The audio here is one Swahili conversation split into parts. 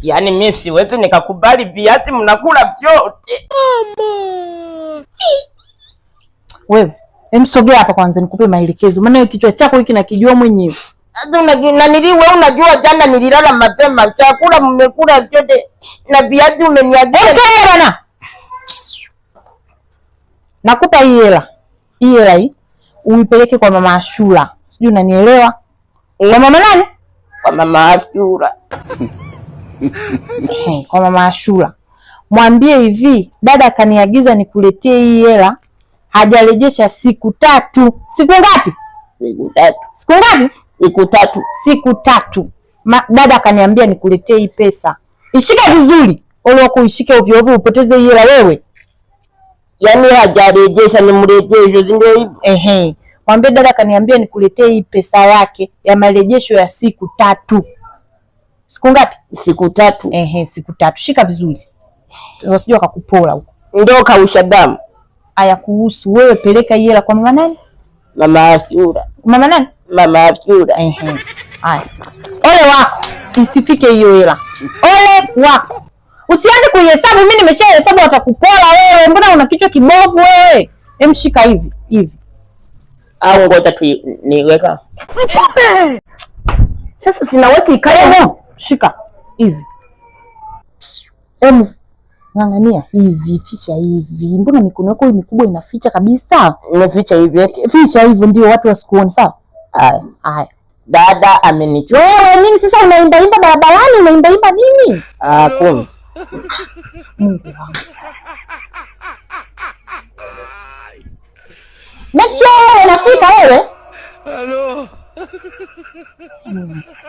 Yaani mimi siwezi nikakubali viazi mnakula vyote. Mama. Wewe, sogea hapa kwanza nikupe maelekezo. Maana kichwa chako hiki nakijua mwenyewe. Wewe unajua jana nililala mapema. Chakula mmekula vyote na viazi umeniagiza. Okay bana. Nakupa hii hela. Hii hela hii uipeleke kwa mama Ashura. Sijui unanielewa? Kwa mama nani? Kwa mama Ashura. Kwa mama Ashura. Mwambie hivi, dada kaniagiza nikuletee hii hela. Hajarejesha siku 3. Siku ngapi? Siku 3. Siku ngapi? Siku 3. Siku 3. Dada kaniambia nikuletee hii pesa. Ishike vizuri. Ole wako ishike ovyo ovyo upoteze hii hela wewe. Yaani hajarejesha nimrejeshe ndio hivyo. Mwambie dada kaniambia nikuletee hii pesa yake ya marejesho ya siku 3. Siku ngapi? Siku 3. Siku 3. Shika vizuri. Wasije wakakupola huko. Ndio kausha damu. Aya kuhusu wewe peleka hii hela kwa mama nani? Mama Ashura. Mama nani? Mama Ashura. Aya. Ole wako. Isifike hiyo hela. Ole wako. Usianze kuihesabu, mimi nimeshahesabu watakupola wewe. Mbona una kichwa kibovu wewe? Shika hivi, hivi. Au ngoja tu niweka. Sasa sinaweka ikaemo. Shika hivi. Ngangania hivi, ficha hivi. Mbona mikono yako mikubwa inaficha kabisa? Inaficha hivi. Ficha hivyo ndio watu wasikuone, sawa? Haya. Dada amenichukua. Wewe nini sasa unaimba imba barabarani, unaimba imba nini? Kumbe. Mungu wangu. Make sure unafika wewe. Hello.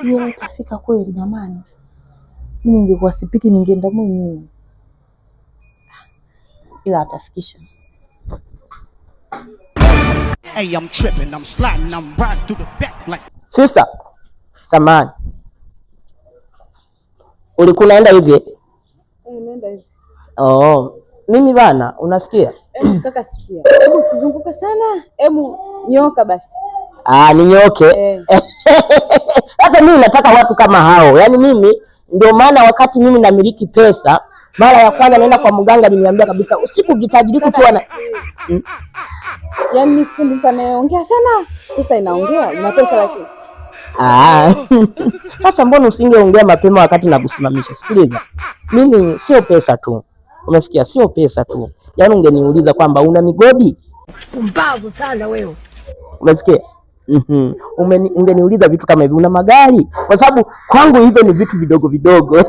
Yeye itafika kweli jamani. Mimi ningekuwa sipiki ningeenda mwenyewe. Ila atafikisha. Hey, I'm tripping, I'm sliding, I'm riding through the back like. Sister, samani. Ulikuwa unaenda hivi? Naenda hivi. Mimi bana, unasikia? Kaka sikia. Hebu usizunguke sana. Hebu nyoka basi. Ninyoke. Hata mimi nataka watu kama hao. Yaani mimi ndio maana wakati mimi namiliki pesa, mara ya kwanza naenda kwa mganga aliniambia kabisa usiku ukitajirika ukiwa na Yaani nisipendi mtu anayeongea sana. Pesa inaongea, ina pesa lakini. Sasa mbona usingeongea mapema wakati nakusimamisha? Sikiliza. Mimi sio pesa tu. Umesikia? Sio pesa tu. Yaani ungeniuliza kwamba una migodi? Mbavu sana wewe. Umesikia? Ungeniuliza vitu kama hivi, una magari? Kwa sababu kwangu hivyo ni vitu vidogo vidogo.